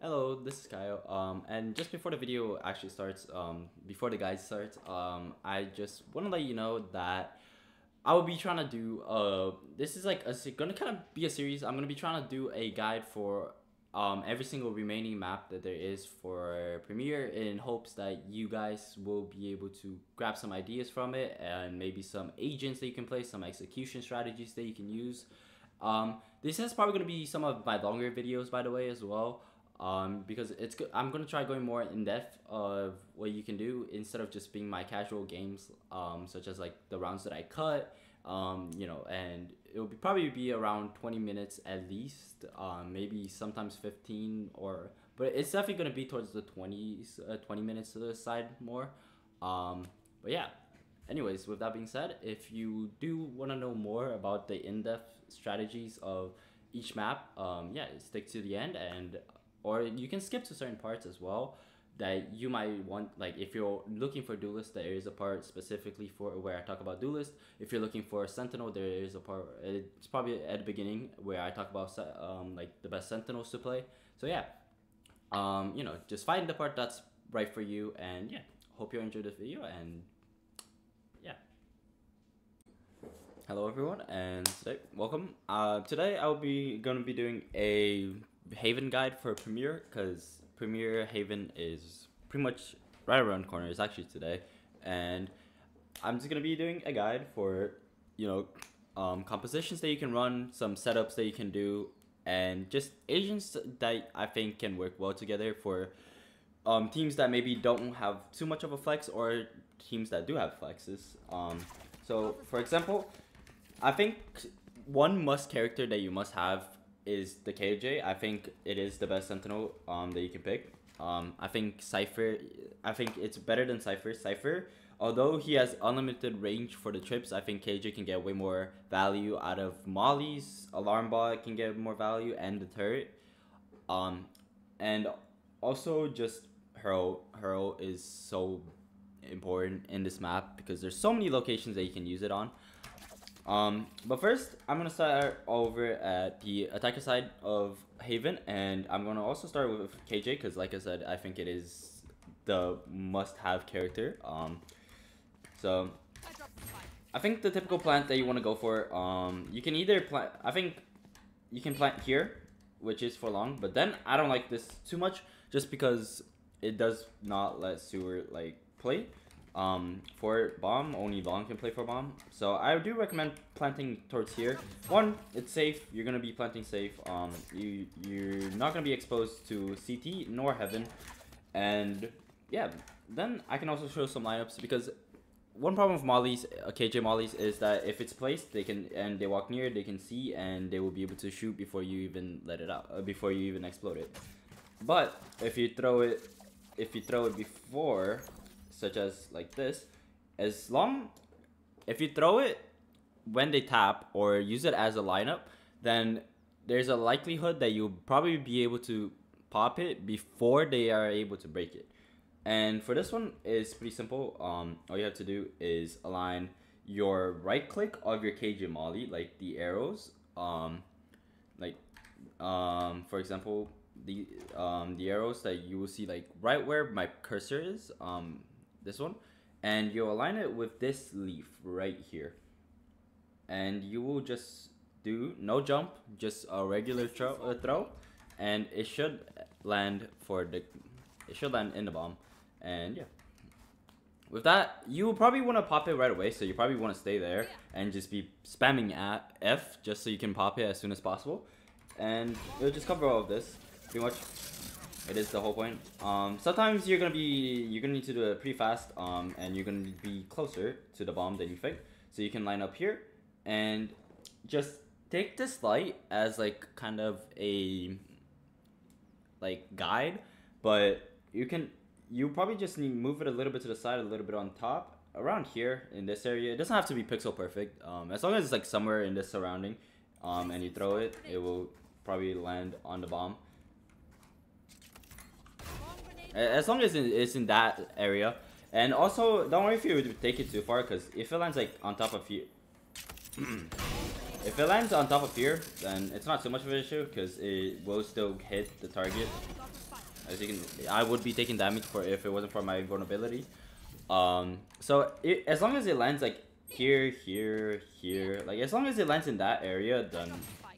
Hello, this is Kyle. And just before the video actually starts, before the guide starts, I just want to let you know that I will be trying to do, this is like gonna kind of be a series. I'm gonna be trying to do a guide for, every single remaining map that there is for Premiere in hopes that you guys will be able to grab some ideas from it and maybe some agents that you can play, some execution strategies that you can use. This is probably going to be some of my longer videos, by the way, as well, because I'm going to try going more in depth of what you can do instead of just being my casual games, such as like the rounds that I cut, and it'll probably be around 20 minutes at least, maybe sometimes 15, but it's definitely going to be towards the 20 minutes to the side more. But yeah. Anyways, with that being said, if you do want to know more about the in-depth strategies of each map, yeah, stick to the end, or you can skip to certain parts as well that you might want. Like if you're looking for duelist, there is a part specifically for where I talk about duelist. If you're looking for sentinel, there is a part. It's probably at the beginning where I talk about like the best sentinels to play. So yeah, just find the part that's right for you, and yeah, hope you enjoyed this video and. Yeah. Hello everyone, and welcome. Today I'll be gonna be doing a Haven guide for Premiere because Premiere Haven is pretty much right around the corner. It's actually today, and I'm just gonna be doing a guide for compositions that you can run, some setups that you can do, and just agents that I think can work well together for teams that maybe don't have too much of a flex or teams that do have flexes. So for example, I think one must character that you must have is the KJ. I think it is the best sentinel that you can pick. I think Cypher, I think it's better than Cypher. Cypher, although he has unlimited range for the trips, I think KJ can get way more value out of mollies. Alarm bot can get more value, and the turret. And also just Hurl is so important in this map because there's so many locations that you can use it on. But first I'm gonna start over at the attacker side of Haven, and I'm gonna also start with KJ because like I said, I think it is the must-have character. So I think the typical plant that you want to go for, you can either plant, I think you can plant here, which is for long, but then I don't like this too much just because it does not let Sewer like play for bomb. Only long can play for bomb, so I do recommend planting towards here. One, it's safe. You're gonna be planting safe. You're not gonna be exposed to CT nor Heaven, and yeah, then I can also show some lineups because one problem with mollies, KJ mollies, is that if it's placed, they can, and they walk near, they can see, and they will be able to shoot before you even let it out, before you even explode it. But if you throw it before, such as like this, if you throw it when they tap or use it as a lineup, then there's a likelihood that you'll probably be able to pop it before they are able to break it. And for this one, it's pretty simple. All you have to do is align your right click of your KJ molly, like the arrows, for example, the arrows that you will see like right where my cursor is, this one, and you align it with this leaf right here, and you will just do no jump, just a regular throw, and it should land in the bomb. And yeah, with that, you will probably want to pop it right away, so you probably want to stay there and just be spamming at F just so you can pop it as soon as possible, and it'll just cover all of this pretty much. It is the whole point. Sometimes you're gonna need to do it pretty fast, and you're gonna be closer to the bomb than you think, so you can line up here and just take this light as like kind of a like guide, but you probably just need to move it a little bit to the side, a little bit on top, around here in this area. It doesn't have to be pixel perfect. As long as it's like somewhere in this surrounding, and you throw it, it will probably land on the bomb. As long as it's in that area. And also, don't worry if you take it too far, because if it lands like on top of you, if it lands on top of here, then it's not too much of an issue because it will still hit the target. As you can, I would be taking damage for if it wasn't for my vulnerability. So as long as it lands like here, here, here, like as long as it lands in that area, then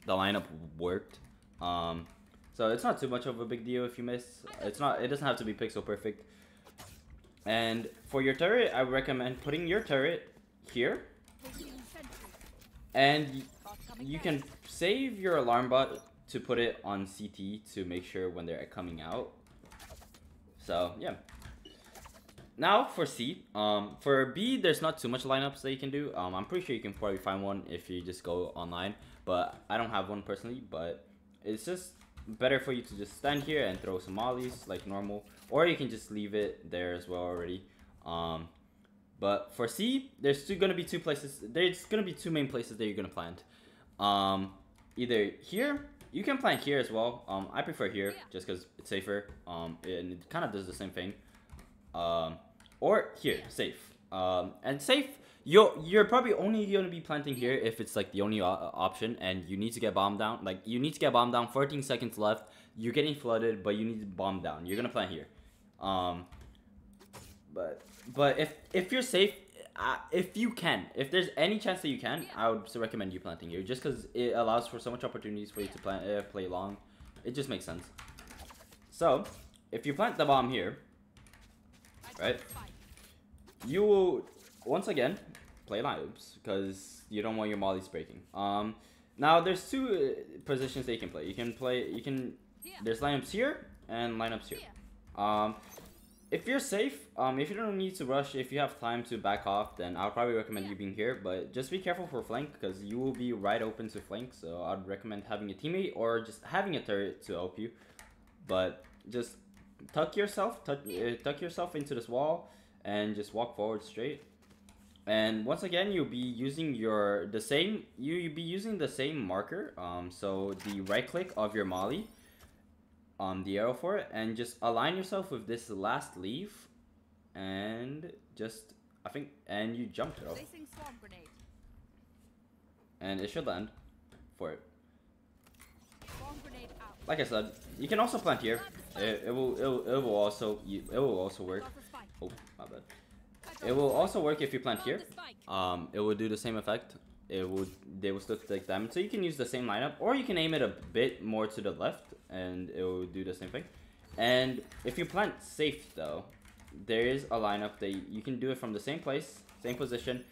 the lineup worked. So it's not too much of a big deal if you miss. It's not. It doesn't have to be pixel perfect. And for your turret, I recommend putting your turret here, and you can save your alarm bot to put it on CT to make sure when they're coming out. So yeah. Now for C, for B, there's not too much lineups that you can do. I'm pretty sure you can probably find one if you just go online, but I don't have one personally. But it's just better for you to just stand here and throw some mollies like normal, or you can just leave it there as well already. But for C, there's gonna be two places. There's gonna be two main places that you're gonna plant. Either here, you can plant here as well. I prefer here just because it's safer. And it kind of does the same thing. Or here, safe. And safe, you're probably only gonna be planting here if it's like the only option, and you need to get bombed down. Like you need to get bombed down. 14 seconds left. You're getting flooded, but you need to bomb down. You're gonna plant here. But if you're safe, if you can, if there's any chance that you can, I would still recommend you planting here, just because it allows for so much opportunities for you to play long. It just makes sense. So if you plant the bomb here, right, you will once again play lineups because you don't want your mollies breaking. Now there's two positions that you can play. There's lineups here and lineups here. If you're safe, if you don't need to rush, if you have time to back off, then I'll probably recommend you being here. But just be careful for flank because you will be right open to flank. So I'd recommend having a teammate or just having a turret to help you. But just tuck yourself into this wall and just walk forward straight. And once again, you'll be using the same marker. So the right click of your molly, the arrow for it, and just align yourself with this last leaf, and just and you jump throw, and it should land for it. Like I said, you can also plant here. It will also work. Oh, my bad. It will also work if you plant here. It will do the same effect. They will still take damage. So you can use the same lineup, or you can aim it a bit more to the left, and it will do the same thing. And if you plant safe though, there is a lineup that you can do it from the same place, same position,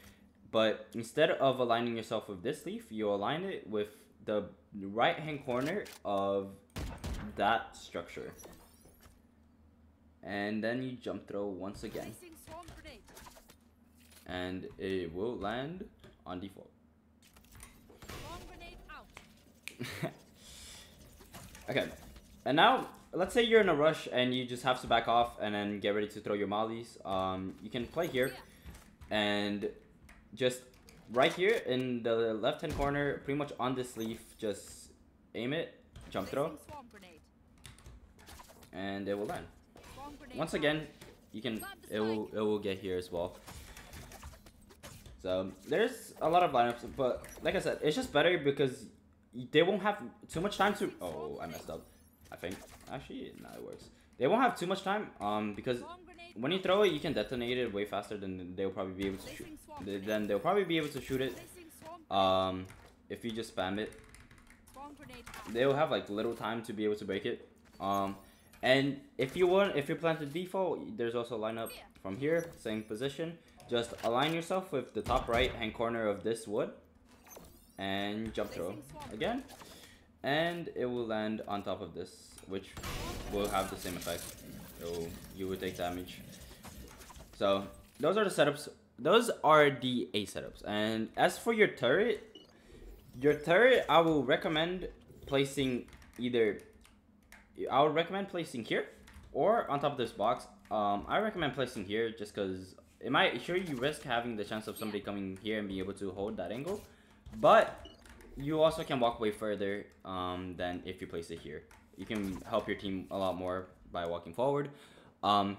but instead of aligning yourself with this leaf, you align it with the right hand corner of that structure. And then you jump throw once again. And it will land on default. Okay, and now let's say you're in a rush and you just have to back off and then get ready to throw your mollies. You can play here and just right here in the left hand corner, pretty much on this leaf, just aim it, jump throw, and it will land. Once again, it will get here as well. So there's a lot of lineups, but like I said, it's just better because they won't have too much time to. Oh, I messed up. I think actually no, it works. They won't have too much time because when you throw it, you can detonate it way faster than they'll probably be able to shoot. Then they'll probably be able to shoot it. If you just spam it, they'll have like little time to be able to break it. And if you plant the default, there's also a lineup from here, same position. Just align yourself with the top right hand corner of this wood and jump throw again, and it will land on top of this, which will have the same effect. So you will take damage. So those are the setups. Those are the A setups. And as for your turret, I will recommend placing here or on top of this box. I recommend placing here just because you risk having the chance of somebody coming here and being able to hold that angle, but you also can walk way further than if you place it here. You can help your team a lot more by walking forward. I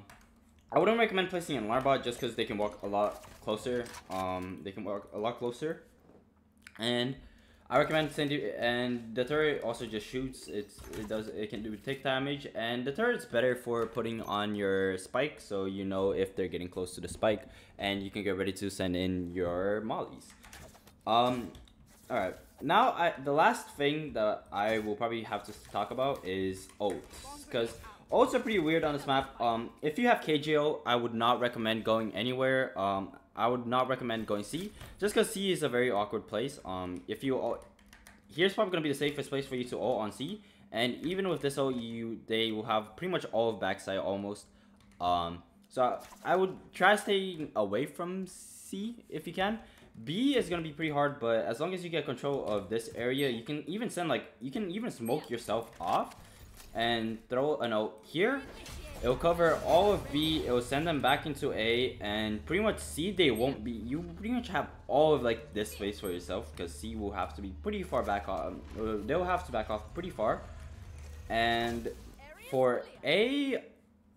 wouldn't recommend placing an alarm bot just because they can walk a lot closer. And I recommend sending, and the turret also just shoots. It can do tick damage, and the turret's better for putting on your spike, so you know if they're getting close to the spike, and you can get ready to send in your mollies. All right. Now, the last thing that I will probably have to talk about is ults, because ults are pretty weird on this map. If you have KJO, I would not recommend going anywhere. I would not recommend going C, just because C is a very awkward place. If you here's probably gonna be the safest place for you to ult on C, and even with this ult, they will have pretty much all of backside almost. So I would try staying away from C if you can. B is gonna be pretty hard, but as long as you get control of this area, you can even smoke yourself off and throw an ult here. It'll cover all of B, it'll send them back into A, and pretty much C, they won't be, you pretty much have all of like this space for yourself, because C will have to be pretty far back off, they'll have to back off pretty far. And for A,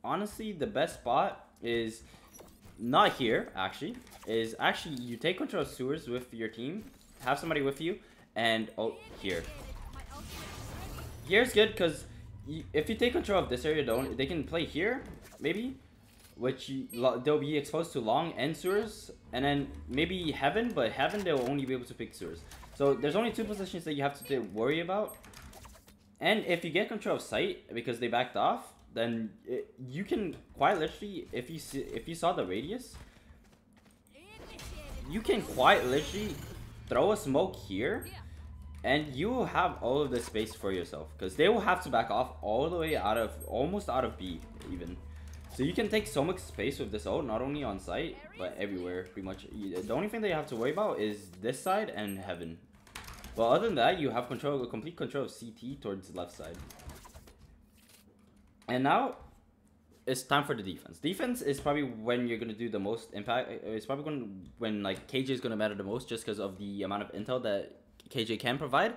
honestly, the best spot is not here, actually, you take control of sewers with your team, have somebody with you, and here. Here's good, because if you take control of this area, they can play here, maybe, which they'll be exposed to long and sewers, and then maybe heaven, but heaven they'll only be able to pick sewers. So there's only 2 positions that you have to worry about. And if you get control of site because they backed off, then you can quite literally, if you saw the radius, you can quite literally throw a smoke here. And you will have all of the space for yourself, because they will have to back off all the way almost out of B even. So you can take so much space with this ult, not only on site, but everywhere pretty much. The only thing that you have to worry about is this side and heaven. Well, other than that, you have complete control of CT towards the left side. And now, it's time for the defense. Defense is probably when you're going to do the most impact. It's probably when like KJ is going to matter the most, just because of the amount of intel that KJ can provide.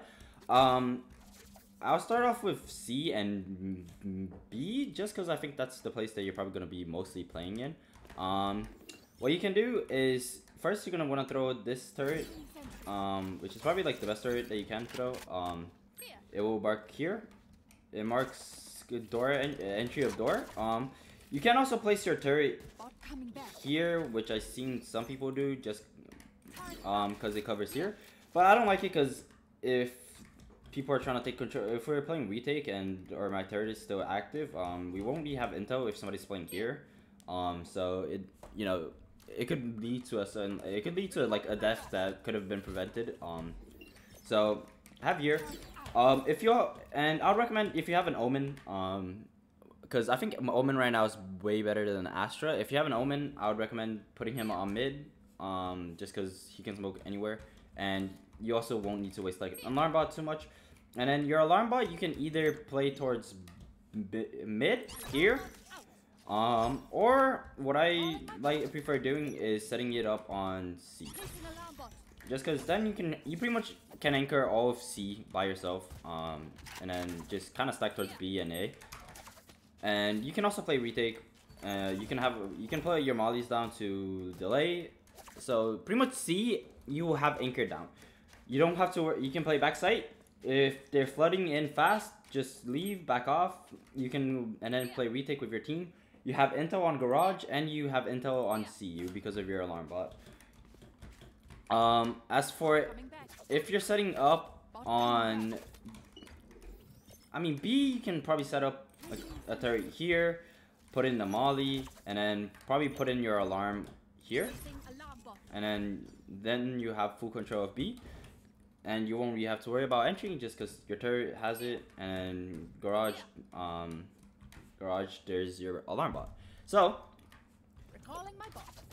I'll start off with C and B, just because I think that's the place that you're probably going to be mostly playing in. What you can do is, first you're going to want to throw this turret, which is probably like the best turret that you can throw. It will mark here. It marks door entry of door. You can also place your turret here, which I've seen some people do, just because it covers here. But I don't like it, because if people are trying to take control, if we're playing retake or my turret is still active, we won't really have intel if somebody's playing here. So it could lead to like a death that could have been prevented. So have here. And I'd recommend if you have an Omen, because I think Omen right now is way better than Astra. If you have an Omen, I would recommend putting him on mid, just because he can smoke anywhere. And you also won't need to waste like an alarm bot too much. And then your alarm bot, you can either play towards mid here, or what I prefer doing is setting it up on C. Just because then you pretty much can anchor all of C by yourself, and then just kind of stack towards B and A. And you can also play retake. You can play your mollies down to delay. So pretty much C, you will have anchored down. You don't have to worry. You can play backside. If they're flooding in fast, just leave, back off. You can, and then play retake with your team. You have intel on garage, and you have intel on CU because of your alarm bot. As for if you're setting up on, B, you can probably set up a turret here, put in the molly, and then probably put in your alarm here, and then you have full control of B, and you won't really have to worry about entering just because your turret has it, and garage, there's your alarm bot. So,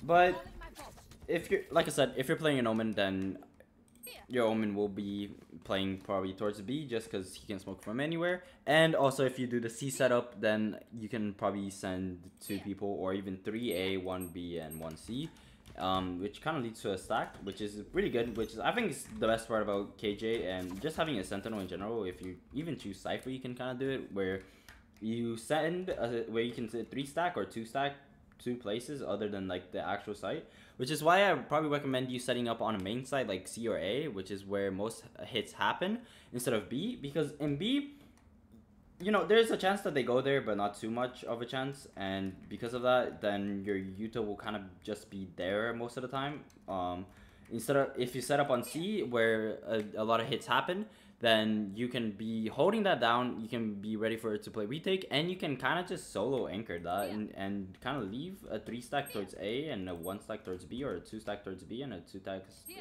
but if you're, like I said, if you're playing an Omen, then your Omen will be playing probably towards B just because he can smoke from anywhere. And also if you do the C setup, then you can probably send 2 people or even 3A, 1B, and 1C, which kind of leads to a stack, which is really good, which is, I think, is the best part about KJ and just having a Sentinel in general. If you even choose Cypher, you can kind of do it where you send where you can say 3 stack or 2 stack places other than like the actual site, which is why I probably recommend you setting up on a main site like C or A, which is where most hits happen, instead of B, because in B, you know, there's a chance that they go there, but not too much of a chance, and because of that, then your util will kind of just be there most of the time. Instead of, if you set up on C where a lot of hits happen, then you can be holding that down, you can be ready for it to play retake, and you can kind of just solo anchor that and kind of leave a 3 stack towards A and a 1 stack towards B, or a 2 stack towards B and a 2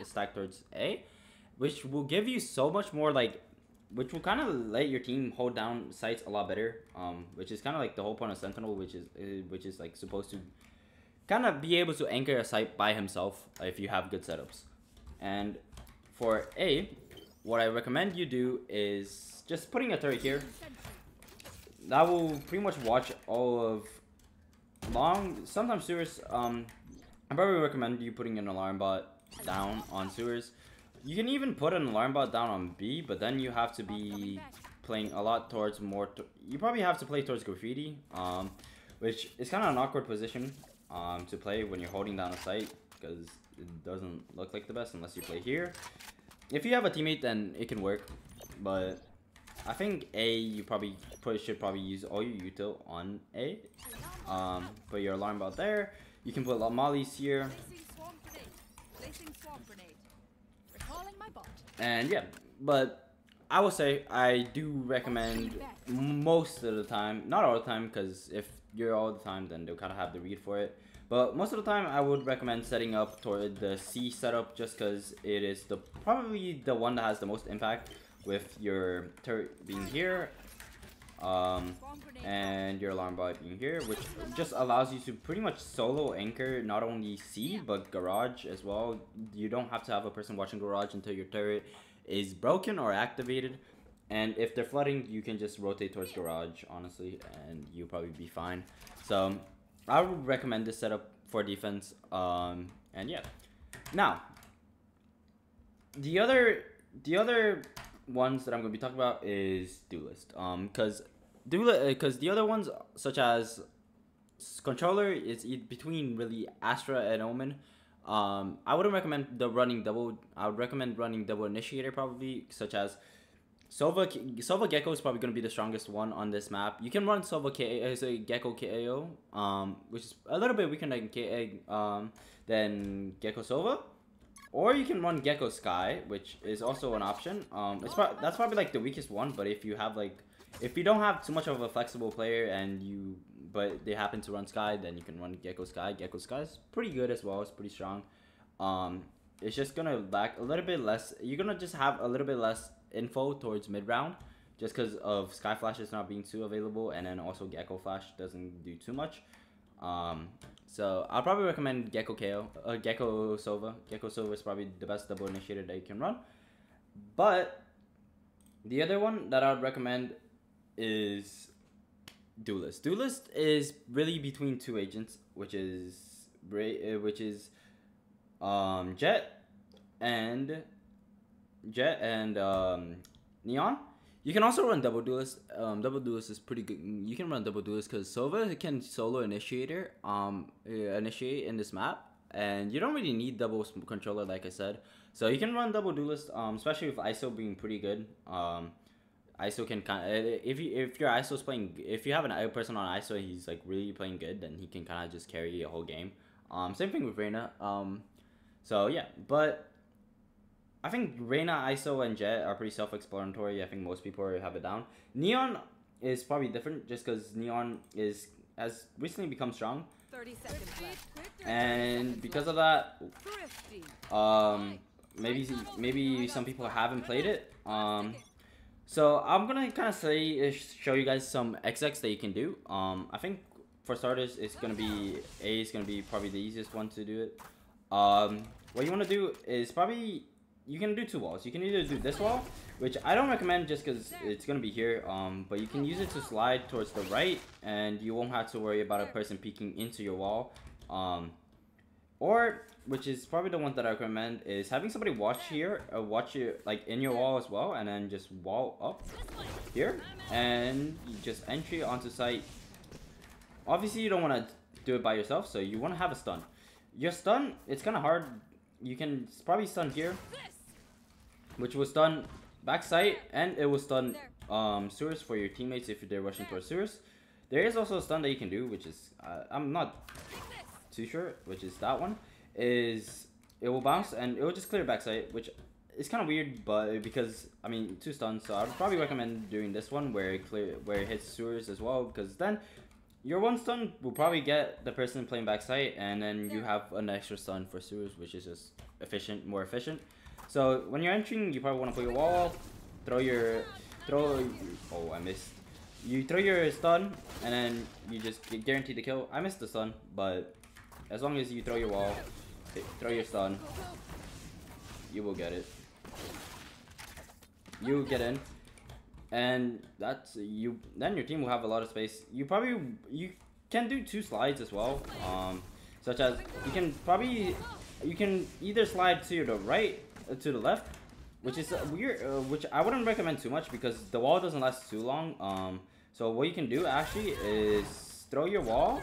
stack towards A, which will give you so much more, like, which will kind of let your team hold down sites a lot better, which is kind of like the whole point of Sentinel, which is like supposed to kind of be able to anchor a site by himself if you have good setups. And for A, what I recommend you do is just putting a turret here. That will pretty much watch all of long, sometimes sewers. I probably recommend you putting an alarm bot down on sewers. You can even put an alarm bot down on B, but then you have to be playing a lot towards more. You probably have to play towards graffiti, which is kind of an awkward position to play when you're holding down a site, because it doesn't look like the best unless you play here. If you have a teammate, then it can work, but I think A, you probably should use all your util on A. Put your alarm bot there. You can put mollies here. And yeah, but I will say I do recommend most of the time, not all the time, because if you're all the time, then they'll kind of have the read for it. But most of the time, I would recommend setting up toward the C setup, just because it is probably the one that has the most impact, with your turret being here, and your alarm bot being here, which just allows you to pretty much solo anchor not only C but garage as well. You don't have to have a person watching garage until your turret is broken or activated, and if they're flooding, you can just rotate towards garage, honestly, and you'll probably be fine. So I would recommend this setup for defense. And yeah, now the other ones that I'm gonna be talking about is duelist. Because the other ones, such as controller, is between really Astra and Omen. I wouldn't recommend running double. I would recommend running double initiator probably, such as Sova Gecko is probably going to be the strongest one on this map. You can run Sova Gecko KAO, which is a little bit weaker than Gecko Sova. Or you can run Gecko Sky, which is also an option. That's probably like the weakest one, but if you don't have too much of a flexible player but they happen to run Sky, then you can run Gecko Sky. Gecko Sky is pretty good as well. It's pretty strong. It's just gonna lack a little bit less. You're gonna just have a little bit less info towards mid round, just because of Sky Flashes not being too available, and then also Gecko Flash doesn't do too much. So I'll probably recommend Gecko Sova. Gecko Sova is probably the best double initiator that you can run. But the other one that I would recommend is Duelist. Duelist is really between two agents, which is Jet and Neon. You can also run Double Duelist. Double Duelist is pretty good. You can run Double Duelist because Sova can solo initiate in this map, and you don't really need double controller, like I said. So you can run Double Duelist, especially with ISO being pretty good. ISO can kind of, if your ISO's playing, if you have a person on ISO, he's like really playing good, then he can kind of just carry a whole game. Same thing with Reyna. So yeah, but I think Reyna, ISO, and Jet are pretty self-explanatory. I think most people have it down. Neon is probably different, just because Neon has recently become strong. 30 seconds left. And because of that, maybe some people haven't played it. So I'm gonna kind of show you guys some XX that you can do. I think for starters, it's gonna be A is gonna be probably the easiest one to do it. What you want to do is probably, you can do two walls. You can either do this wall, which I don't recommend just because it's gonna be here. But you can use it to slide towards the right, and you won't have to worry about a person peeking into your wall. Or, which is probably the one that I recommend, is having somebody watch here, watch you like in your wall as well, and then just wall up here, and you just entry onto site. Obviously, you don't want to do it by yourself, so you want to have a stun. Your stun, it's kind of hard. You can probably stun here, which will stun backside, and it will stun sewers for your teammates if they're rushing towards sewers. There is also a stun that you can do, which is I'm not too sure, which is that one. Is it will bounce and it will just clear backside, which is kind of weird, but because I mean 2 stuns, so I would probably recommend doing this one where it hits sewers as well, because then your 1 stun will probably get the person playing backside, and then you have an extra stun for sewers, which is just more efficient. So when you're entering, you probably want to put your wall up, oh, I missed. You throw your stun, and then you just guarantee the kill. I missed the stun, but as long as you throw your wall, throw your stun, you will get it. You get in, and that's you. Then your team will have a lot of space. You can do 2 slides as well, such as you can either slide to the right, to the left, which is weird, which I wouldn't recommend too much because the wall doesn't last too long. So what you can do actually is throw your wall,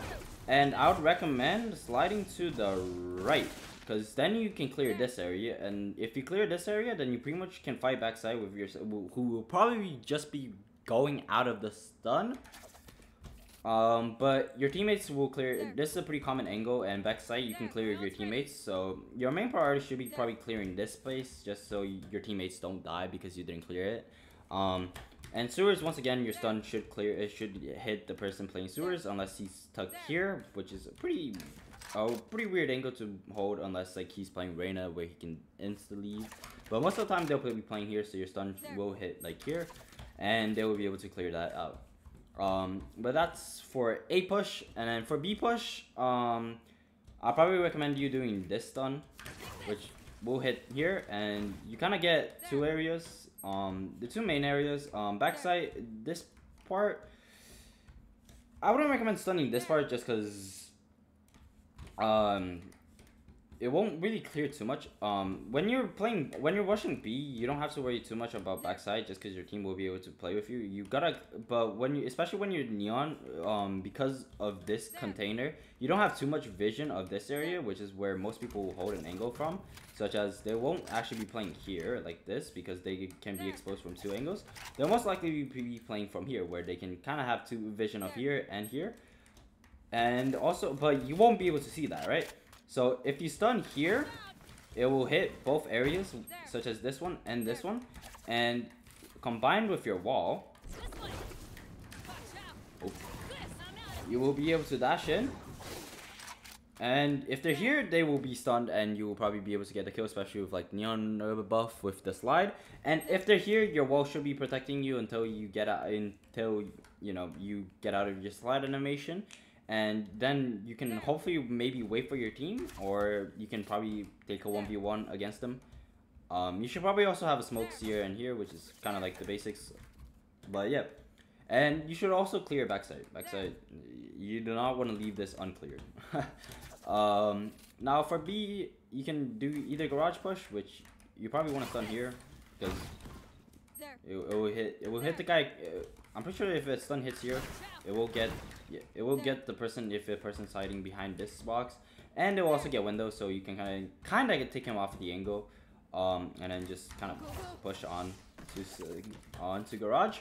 and I would recommend sliding to the right, because then you can clear this area, and if you clear this area, then you pretty much can fight backside with your who will probably just be going out of the stun. But your teammates will clear. This is a pretty common angle, and backside you can clear with your teammates. So your main priority should be probably clearing this place, just so your teammates don't die because you didn't clear it. And sewers, once again, your stun should clear. It should hit the person playing sewers unless he's stuck here, which is a pretty weird angle to hold unless like he's playing Reyna where he can insta leave. But most of the time they'll be playing here, so your stun will hit like here, and they will be able to clear that out. But that's for A push, and then for B push, I'll probably recommend you doing this stun, which will hit here, and you kind of get 2 areas. The 2 main areas, backside, this part, I wouldn't recommend stunning this part just because, it won't really clear too much. When you're rushing B, you don't have to worry too much about backside just because your team will be able to play with you. You gotta, but especially when you're neon, because of this container, you don't have too much vision of this area, which is where most people will hold an angle from, such as they won't actually be playing here like this because they can be exposed from 2 angles. They'll most likely be playing from here, where they can kind of have 2 vision of here and here, and also, but you won't be able to see that, right? So if you stun here, it will hit both areas, such as this one, and combined with your wall, you will be able to dash in, and if they're here, they will be stunned, and you will probably be able to get the kill, especially with like neon buff with the slide. And if they're here, your wall should be protecting you until you get out, you get out of your slide animation. And then you can hopefully maybe wait for your team, or you can probably take a 1v1 against them. You should probably also have a smokes here and here, which is kind of like the basics. But yeah, and you should also clear backside. You do not want to leave this uncleared. Now for B, you can do either garage push, which you probably want to stun here because it will hit the guy. I'm pretty sure if a stun hits here, it will get the person if a person's hiding behind this box, and it will also get window, so you can kind of take him off the angle, and then just kind of push on to garage,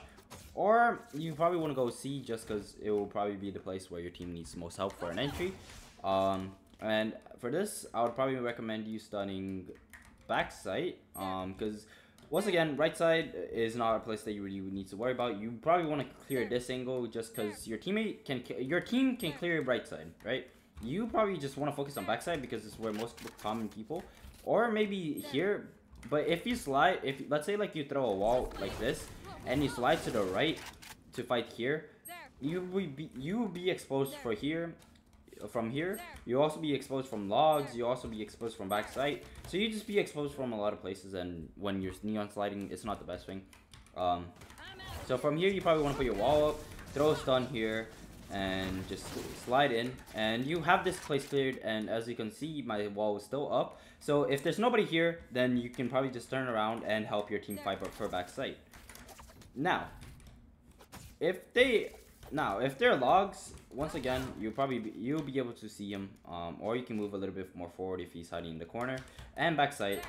or you probably want to go C just because it will probably be the place where your team needs the most help for an entry. And for this, I would probably recommend you stunning backside, because once again, right side is not a place that you really need to worry about. You probably want to clear this angle just because your team can clear right side, right? You probably just want to focus on backside because it's where most common people, or maybe here. But if you slide, let's say like you throw a wall like this and you slide to the right to fight here, you will be exposed for here. From here, you also be exposed from logs, you also be exposed from backside, so you just be exposed from a lot of places, and when you're neon sliding, it's not the best thing. So from here, you probably want to put your wall up, throw a stun here, and just slide in, and you have this place cleared. And as you can see, my wall is still up, so if there's nobody here, then you can probably just turn around and help your team fight for backside. Now, if they Now, if they're logs, once again, you'll be able to see him, or you can move a little bit more forward if he's hiding in the corner. And backside,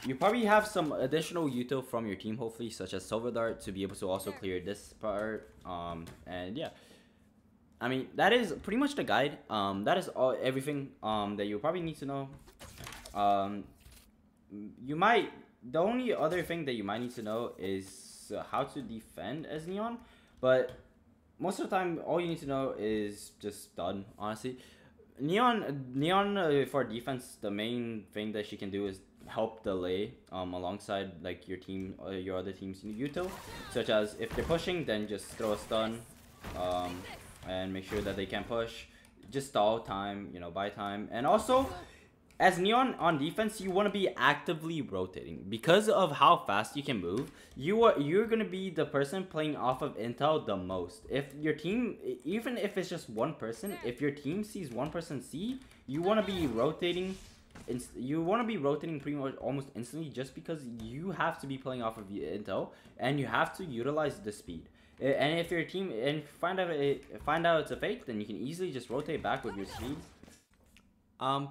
you probably have some additional util from your team, hopefully, such as Silver Dart, to be able to also clear this part. And yeah, I mean, that is pretty much the guide. That is everything that you probably need to know. The only other thing that you might need to know is how to defend as Neon, but most of the time, all you need to know is just stun, honestly. Neon for defense, the main thing that she can do is help delay alongside like your team or your other team's util, such as if they're pushing, then just throw a stun and make sure that they can't push. Just stall time, buy time. And also, as Neon on defense, you want to be actively rotating because of how fast you can move. You're gonna be the person playing off of intel the most. If your team, even if it's just one person, if your team sees one person C, you want to be rotating. You want to be rotating pretty much almost instantly, just because you have to be playing off of intel and you have to utilize the speed. And if your team find out it's a fake, then you can easily just rotate back with your speed.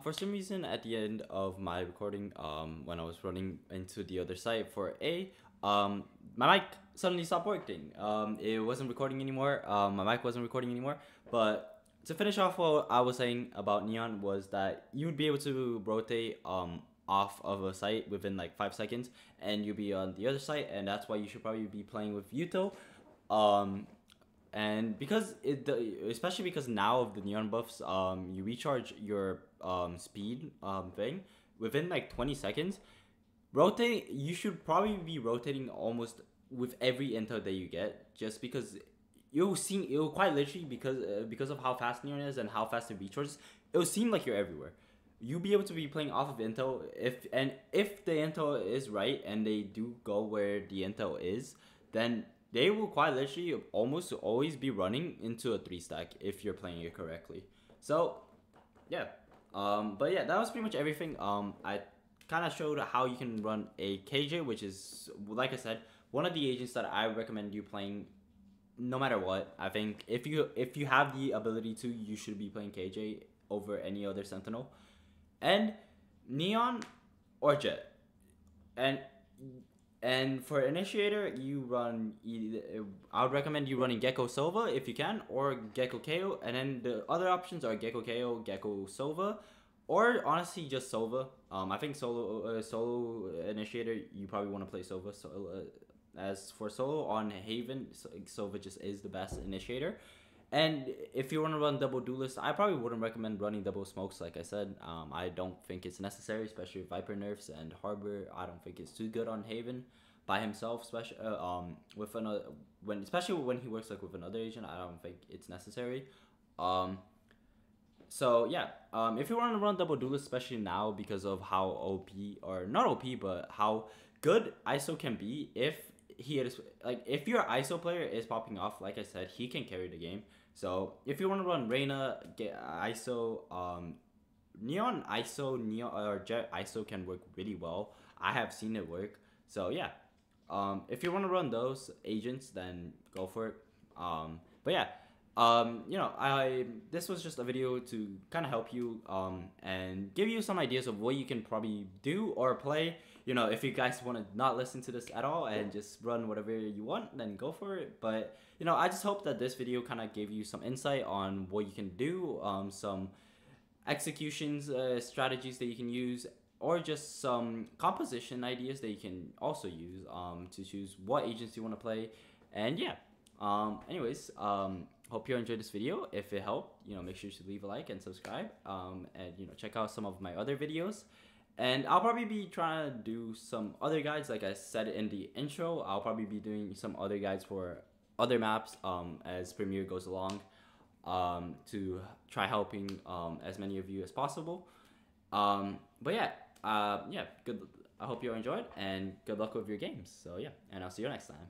For some reason, at the end of my recording, when I was running into the other side for A, my mic suddenly stopped working. It wasn't recording anymore. My mic wasn't recording anymore. But to finish off, what I was saying about Neon was that you would be able to rotate off of a site within like 5 seconds, and you'll be on the other site, and that's why you should probably be playing with util. And because especially because now of the Neon buffs, you recharge your speed thing within like 20 seconds. You should probably be rotating almost with every intel that you get, just because it'll quite literally, because of how fast Neon is and how fast it recharges, it'll seem like you're everywhere. You'll be able to be playing off of intel if the intel is right and they do go where the intel is, then they will quite literally almost always be running into a 3-stack if you're playing it correctly. So, yeah. But yeah, that was pretty much everything. I kind of showed how you can run a KJ, which is, like I said, one of the agents that I recommend you playing no matter what. I think if you have the ability to, you should be playing KJ over any other Sentinel. And Neon or Jet. And for Initiator, I would recommend you running Gecko Sova if you can, or Gecko KO. And then the other options are Gecko KO, Gecko Sova, or honestly just Sova. I think solo Initiator, you probably want to play Sova. So, as for solo on Haven, Sova just is the best Initiator. And if you want to run double duelist, I probably wouldn't recommend running double smokes. Like I said, I don't think it's necessary, especially with Viper nerfs and Harbor. I don't think it's too good on Haven by himself, especially especially when he works like with another agent. I don't think it's necessary. So yeah, if you want to run double duelist, especially now because of how OP, or not OP, but how good ISO can be, if your ISO player is popping off, like I said, he can carry the game. So if you want to run Reyna, ISO, Neon ISO, or Jet ISO can work really well. I have seen it work. So yeah, if you want to run those agents, then go for it. But yeah, this was just a video to kind of help you and give you some ideas of what you can probably do or play. If you guys want to not listen to this at all and just run whatever you want, then go for it. But I just hope that this video kind of gave you some insight on what you can do, some executions, strategies that you can use, or just some composition ideas that you can also use to choose what agents you want to play. And yeah, anyways, hope you enjoyed this video. If it helped, make sure to leave a like and subscribe, and check out some of my other videos. And I'll probably be trying to do some other guides, like I said in the intro. I'll probably be doing some other guides for other maps as Premiere goes along, to try helping as many of you as possible. But yeah, good. I hope you enjoyed, and good luck with your games. So yeah, and I'll see you next time.